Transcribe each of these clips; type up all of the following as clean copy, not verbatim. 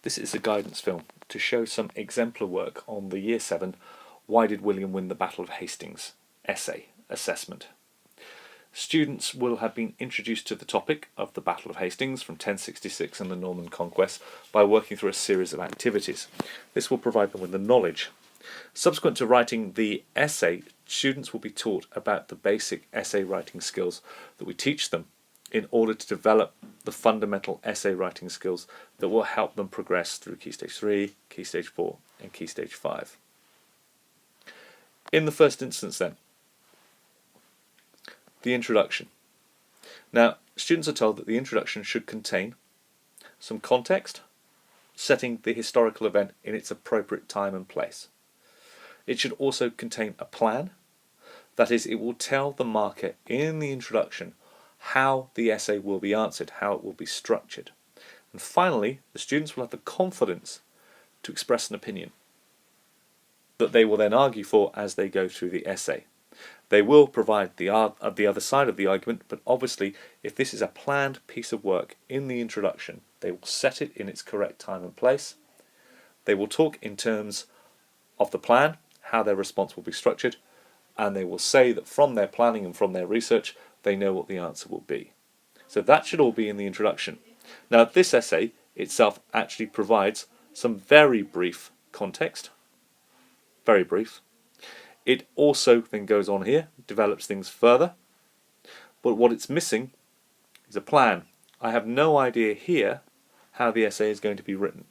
This is a guidance film to show some exemplar work on the Year 7 Why Did William Win the Battle of Hastings essay assessment. Students will have been introduced to the topic of the Battle of Hastings from 1066 and the Norman Conquest by working through a series of activities. This will provide them with the knowledge. Subsequent to writing the essay, students will be taught about the basic essay writing skills that we teach them in order to develop the fundamental essay writing skills that will help them progress through Key Stage 3, Key Stage 4 and Key Stage 5. In the first instance then, the introduction. Now, students are told that the introduction should contain some context, setting the historical event in its appropriate time and place. It should also contain a plan, that is, it will tell the marker in the introduction how the essay will be answered, how it will be structured. And finally, the students will have the confidence to express an opinion that they will then argue for as they go through the essay. They will provide the other side of the argument, but obviously if this is a planned piece of work in the introduction, they will set it in its correct time and place. They will talk in terms of the plan, how their response will be structured, and they will say that from their planning and from their research, they know what the answer will be. So that should all be in the introduction. Now, this essay itself actually provides some very brief context, very brief. It also then goes on here, develops things further, but what it's missing is a plan. I have no idea here how the essay is going to be written,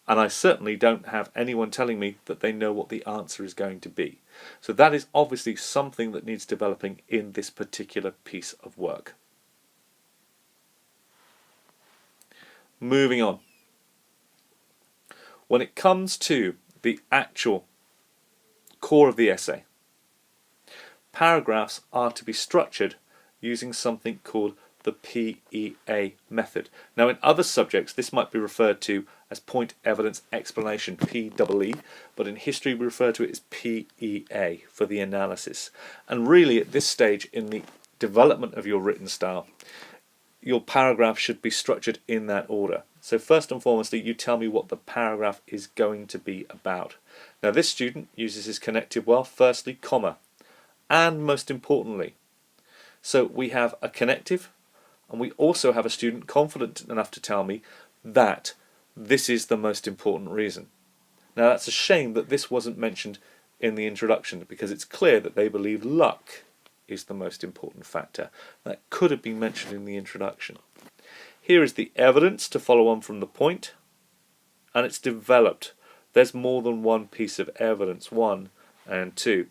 and I certainly don't have anyone telling me that they know what the answer is going to be. So that is obviously something that needs developing in this particular piece of work. Moving on. When it comes to the actual core of the essay, paragraphs are to be structured using something called the PEA method. Now, in other subjects, this might be referred to as point, evidence, explanation, PEE, but in history we refer to it as PEA for the analysis. And really, at this stage in the development of your written style, your paragraph should be structured in that order. So first and foremost, you tell me what the paragraph is going to be about. Now, this student uses his connective well, firstly, comma, and most importantly. So we have a connective, and we also have a student confident enough to tell me that this is the most important reason. Now, that's a shame that this wasn't mentioned in the introduction, because it's clear that they believe luck is the most important factor. That could have been mentioned in the introduction. Here is the evidence to follow on from the point, and it's developed. There's more than one piece of evidence, 1 and 2.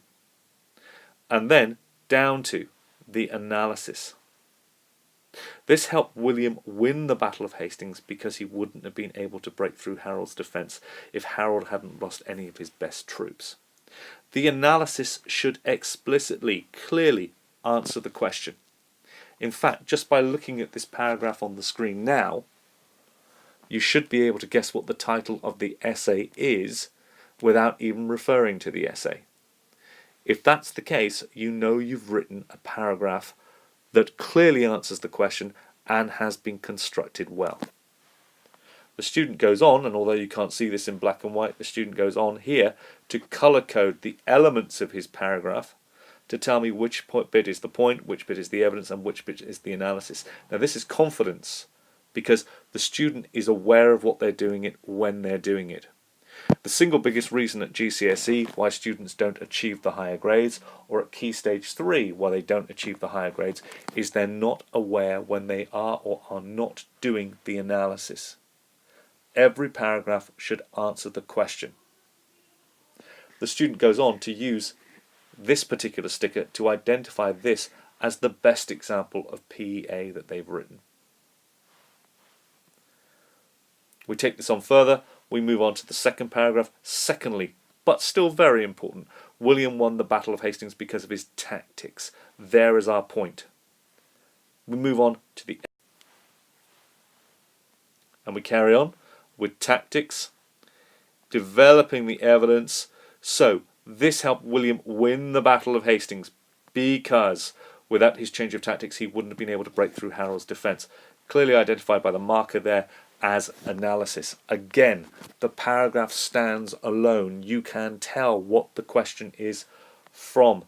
And then down to the analysis. This helped William win the Battle of Hastings because he wouldn't have been able to break through Harold's defence if Harold hadn't lost any of his best troops. The analysis should explicitly, clearly answer the question. In fact, just by looking at this paragraph on the screen now, you should be able to guess what the title of the essay is without even referring to the essay. If that's the case, you know you've written a paragraph that clearly answers the question and has been constructed well. The student goes on, and although you can't see this in black and white, the student goes on here to colour code the elements of his paragraph to tell me which bit is the point, which bit is the evidence, and which bit is the analysis. Now, this is confidence, because the student is aware of what they're doing it when they're doing it. The single biggest reason at GCSE why students don't achieve the higher grades, or at Key Stage 3 why they don't achieve the higher grades, is they're not aware when they are or are not doing the analysis. Every paragraph should answer the question. The student goes on to use this particular sticker to identify this as the best example of PEA that they've written. We take this on further. We move on to the second paragraph. Secondly, but still very important, William won the Battle of Hastings because of his tactics. There is our point. We move on to the end. And we carry on with tactics, developing the evidence. So, this helped William win the Battle of Hastings because without his change of tactics he wouldn't have been able to break through Harold's defence. Clearly identified by the marker there as analysis. Again, the paragraph stands alone. You can tell what the question is from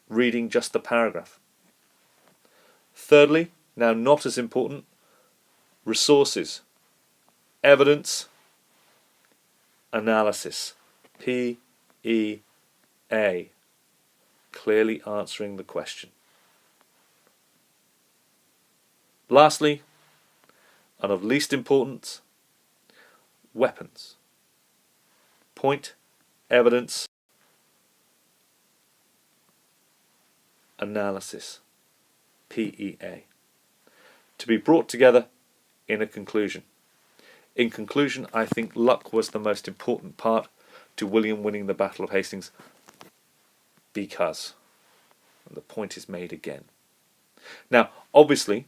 reading just the paragraph. Thirdly, now not as important, resources, evidence, analysis, PEA, clearly answering the question. Lastly, and of least importance, weapons, point, evidence, analysis, PEA, to be brought together in a conclusion. In conclusion, I think luck was the most important part to William winning the Battle of Hastings because, and the point is made again. Now, obviously,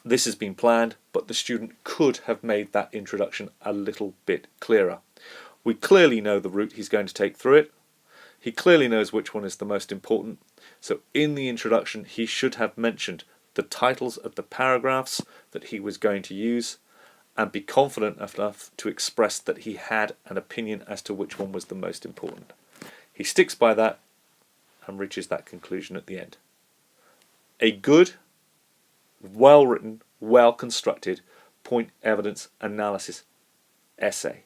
this has been planned, but the student could have made that introduction a little bit clearer. We clearly know the route he's going to take through it. He clearly knows which one is the most important. So in the introduction, he should have mentioned the titles of the paragraphs that he was going to use and be confident enough to express that he had an opinion as to which one was the most important. He sticks by that and reaches that conclusion at the end. A good, well-written, well-constructed point evidence analysis essay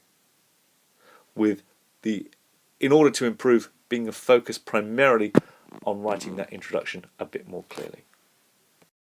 with in order to improve, being a focus primarily on writing that introduction a bit more clearly.